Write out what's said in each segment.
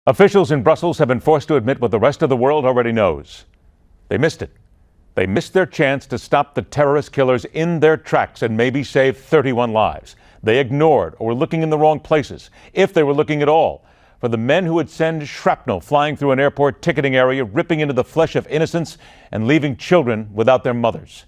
Officials in Brussels have been forced to admit what the rest of the world already knows. They missed it. They missed their chance to stop the terrorist killers in their tracks and maybe save 31 lives. They ignored or were looking in the wrong places, if they were looking at all, for the men who would send shrapnel flying through an airport ticketing area, ripping into the flesh of innocents and leaving children without their mothers.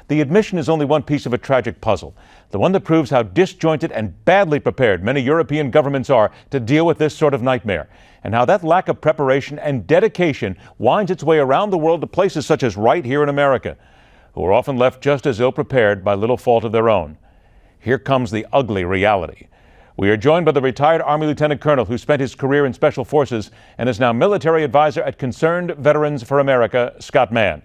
The admission is only one piece of a tragic puzzle, the one that proves how disjointed and badly prepared many European governments are to deal with this sort of nightmare, and how that lack of preparation and dedication winds its way around the world to places such as right here in America, who are often left just as ill-prepared by little fault of their own. Here comes the ugly reality. We are joined by the retired Army Lieutenant Colonel who spent his career in Special Forces and is now military advisor at Concerned Veterans for America, Scott Mann,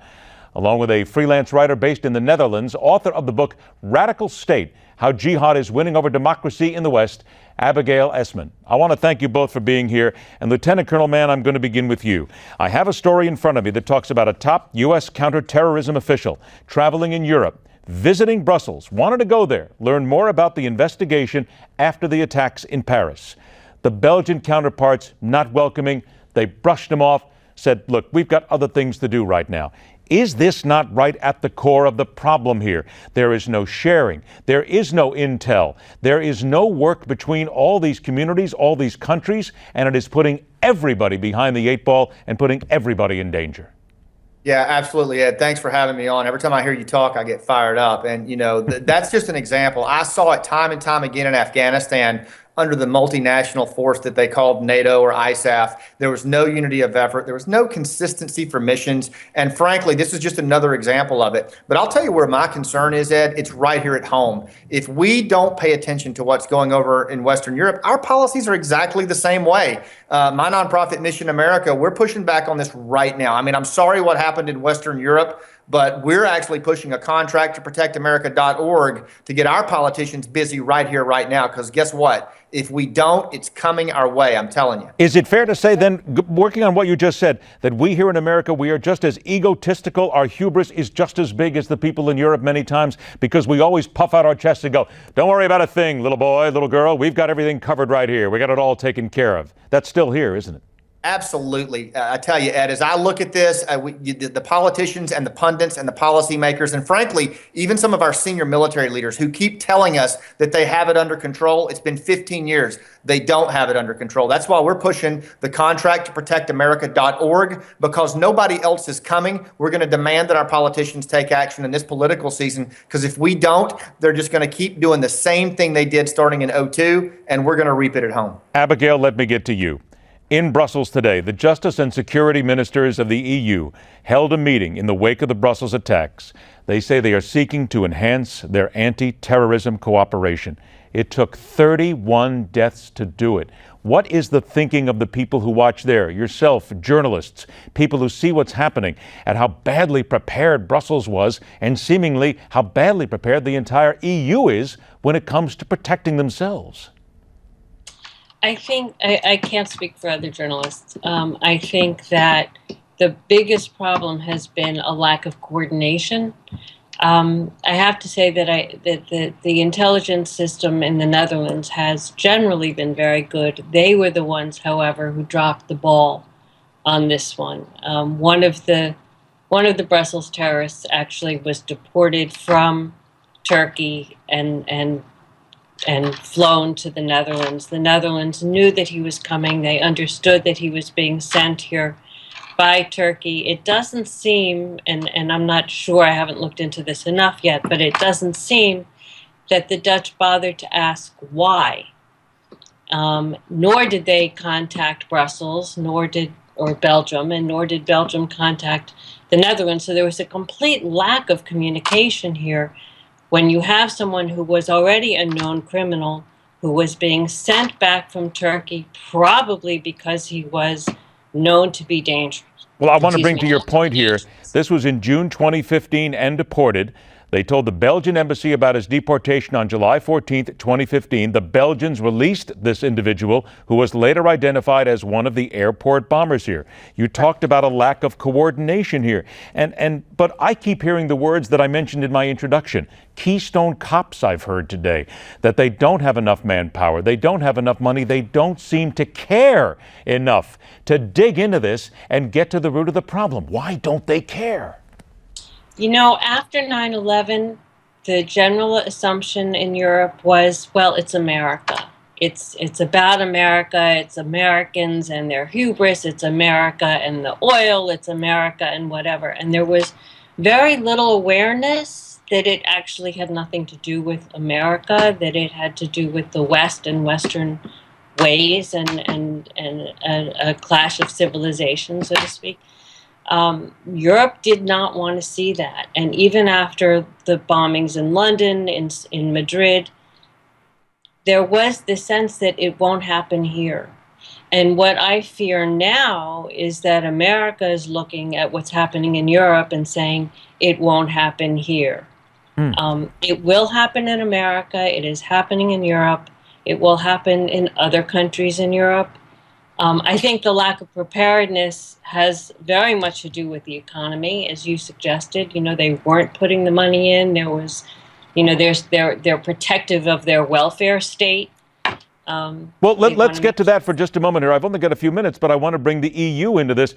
along with a freelance writer based in the Netherlands, author of the book Radical State, How Jihad is Winning Over Democracy in the West, Abigail Esmond. I want to thank you both for being here. And Lieutenant Colonel Mann, I'm going to begin with you. I have a story in front of me that talks about a top U.S. counterterrorism official traveling in Europe, visiting Brussels, wanted to go there, learn more about the investigation after the attacks in Paris. The Belgian counterparts not welcoming. They brushed him off, said, look, we've got other things to do right now. Is this not right at the core of the problem here? There is no sharing. There is no intel. There is no work between all these communities, all these countries, and it is putting everybody behind the eight ball and putting everybody in danger. Yeah, absolutely, Ed. Thanks for having me on. Every time I hear you talk, I get fired up. And, you know, that's just an example. I saw it time and time again in Afghanistan under the multinational force that they called NATO or ISAF. There was no unity of effort. There was no consistency for missions. And frankly, this is just another example of it. But I'll tell you where my concern is, Ed. It's right here at home. If we don't pay attention to what's going over in Western Europe, our policies are exactly the same way. My nonprofit Mission America, we're pushing back on this right now. I mean, I'm sorry what happened in Western Europe, but we're actually pushing a contract to protectamerica.org to get our politicians busy right here, right now. Because guess what? If we don't, it's coming our way, I'm telling you. Is it fair to say then, working on what you just said, that we here in America, we are just as egotistical, our hubris is just as big as the people in Europe many times, because we always puff out our chests and go, don't worry about a thing, little boy, little girl, we've got everything covered right here. We got it all taken care of. That's still here, isn't it? Absolutely. I tell you, Ed, as I look at this, the politicians and the pundits and the policymakers, and frankly, even some of our senior military leaders who keep telling us that they have it under control. It's been 15 years. They don't have it under control. That's why we're pushing the contract to protectamerica.org, because nobody else is coming. We're going to demand that our politicians take action in this political season, because if we don't, they're just going to keep doing the same thing they did starting in '02, and we're going to reap it at home. Abigail, let me get to you. In Brussels today, the justice and security ministers of the EU held a meeting in the wake of the Brussels attacks. They say they are seeking to enhance their anti-terrorism cooperation. It took 31 deaths to do it. What is the thinking of the people who watch there, yourself, journalists, people who see what's happening, and how badly prepared Brussels was, and seemingly how badly prepared the entire EU is when it comes to protecting themselves? I think I can't speak for other journalists. I think that the biggest problem has been a lack of coordination. I have to say that the intelligence system in the Netherlands has generally been very good. They were the ones, however, who dropped the ball on this one. One of the Brussels terrorists actually was deported from Turkey and flown to the Netherlands. The Netherlands knew that he was coming. They understood that he was being sent here by Turkey. It doesn't seem, and I'm not sure, I haven't looked into this enough yet, but it doesn't seem that the Dutch bothered to ask why. Nor did they contact Brussels, or Belgium, and nor did Belgium contact the Netherlands. So there was a complete lack of communication here. When you have someone who was already a known criminal, who was being sent back from Turkey, probably because he was known to be dangerous. Well, I want to bring to your point here, this was in June 2015 and deported. They told the Belgian embassy about his deportation on July 14th, 2015. The Belgians released this individual, who was later identified as one of the airport bombers here. You talked about a lack of coordination here. But I keep hearing the words that I mentioned in my introduction. Keystone cops, I've heard today, that they don't have enough manpower. They don't have enough money. They don't seem to care enough to dig into this and get to the root of the problem. Why don't they care? You know, after 9/11, the general assumption in Europe was, well, it's America. It's about America. It's Americans and their hubris. It's America and the oil. It's America and whatever. And there was very little awareness that it actually had nothing to do with America, that it had to do with the West and Western ways and a clash of civilizations, so to speak. Europe did not want to see that. And even after the bombings in London, in Madrid, there was the sense that it won't happen here. And what I fear now is that America is looking at what's happening in Europe and saying it won't happen here. It will happen in America. It is happening in Europe. It will happen in other countries in Europe. I think the lack of preparedness has very much to do with the economy, as you suggested. You know, they weren't putting the money in. There was, you know, they're protective of their welfare state. Well, let's get to that for just a moment here. I've only got a few minutes, but I want to bring the EU into this.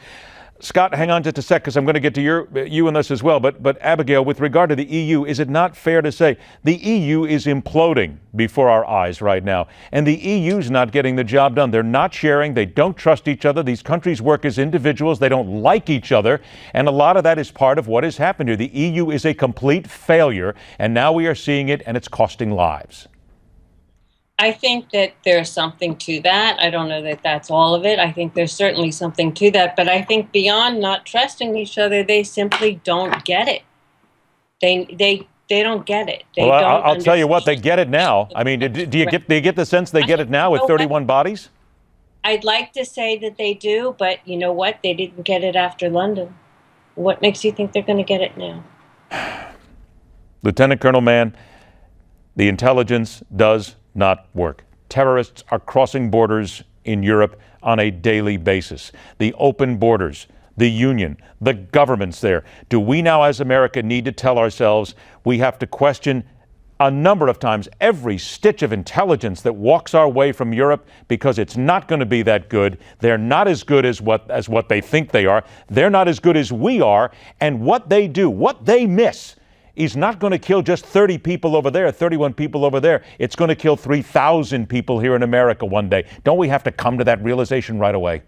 Scott, hang on just a sec, because I'm going to get to you in this as well. But Abigail, with regard to the EU, is it not fair to say the EU is imploding before our eyes right now? And the EU's not getting the job done. They're not sharing. They don't trust each other. These countries work as individuals. They don't like each other. And a lot of that is part of what has happened here. The EU is a complete failure. And now we are seeing it, and it's costing lives. I think that there's something to that. I don't know that that's all of it. I think there's certainly something to that. But I think beyond not trusting each other, they simply don't get it. They don't get it. They well, don't I'll tell you what, they get it now. I mean, do you get the sense they get it now with 31 bodies? I'd like to say that they do, but you know what? They didn't get it after London. What makes you think they're going to get it now? Lieutenant Colonel Mann, the intelligence does not work. Terrorists are crossing borders in Europe on a daily basis. The open borders, the union, the governments there. Do we now as America need to tell ourselves we have to question a number of times every stitch of intelligence that walks our way from Europe, because it's not going to be that good. They're not as good as what they think they are. They're not as good as we are. And what they do, what they miss, is not going to kill just 30 people over there, 31 people over there. It's going to kill 3,000 people here in America one day. Don't we have to come to that realization right away?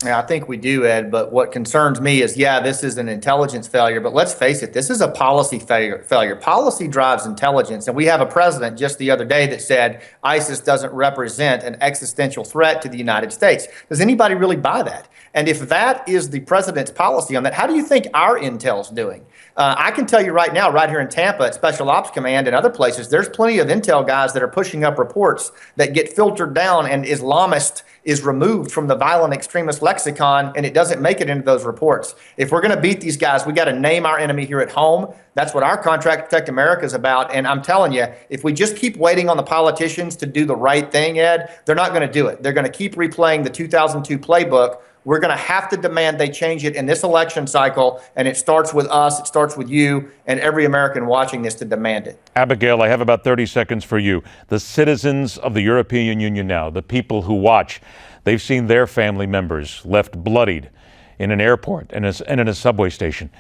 Yeah, I think we do, Ed. But what concerns me is, yeah, this is an intelligence failure. But let's face it, this is a policy failure. Policy drives intelligence. And we have a president just the other day that said ISIS doesn't represent an existential threat to the United States. Does anybody really buy that? And if that is the president's policy on that, how do you think our intel's doing? I can tell you right now, right here in Tampa at Special Ops Command and other places, there's plenty of intel guys that are pushing up reports that get filtered down, and Islamist is removed from the violent extremist lexicon, and it doesn't make it into those reports. If we're going to beat these guys, we got to name our enemy here at home. That's what our Contract Protect America is about. And I'm telling you, if we just keep waiting on the politicians to do the right thing, Ed, they're not going to do it. They're going to keep replaying the 2002 playbook. We're going to have to demand they change it in this election cycle, and it starts with us, it starts with you, and every American watching this to demand it. Abigail, I have about 30 seconds for you. The citizens of the European Union now, the people who watch, they've seen their family members left bloodied in an airport and in a subway station.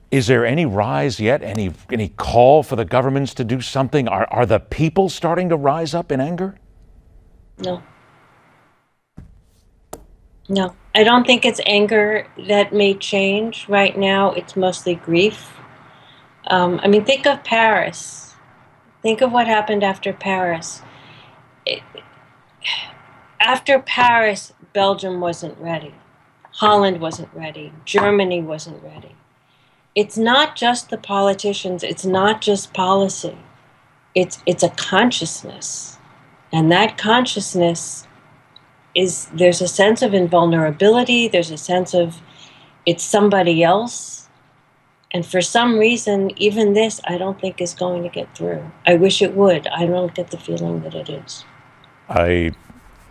Is there any rise yet, any call for the governments to do something? Are the people starting to rise up in anger? No. No, I don't think it's anger that may change right now. It's mostly grief. I mean, think of Paris. Think of what happened after Paris. After Paris, Belgium wasn't ready. Holland wasn't ready. Germany wasn't ready. It's not just the politicians. It's not just policy. It's a consciousness. And that consciousness there's a sense of invulnerability, there's a sense of it's somebody else, And for some reason, even this, I don't think is going to get through. I wish it would. I don't get the feeling that it is. I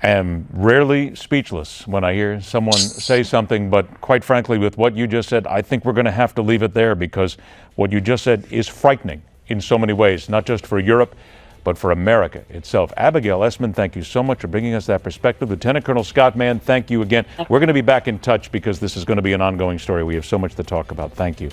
am rarely speechless when I hear someone say something, but quite frankly, with what you just said, I think we're going to have to leave it there, because what you just said is frightening in so many ways, not just for Europe, but for America itself. Abigail Essman, thank you so much for bringing us that perspective. Lieutenant Colonel Scott Mann, thank you again. We're going to be back in touch because this is going to be an ongoing story. We have so much to talk about. Thank you.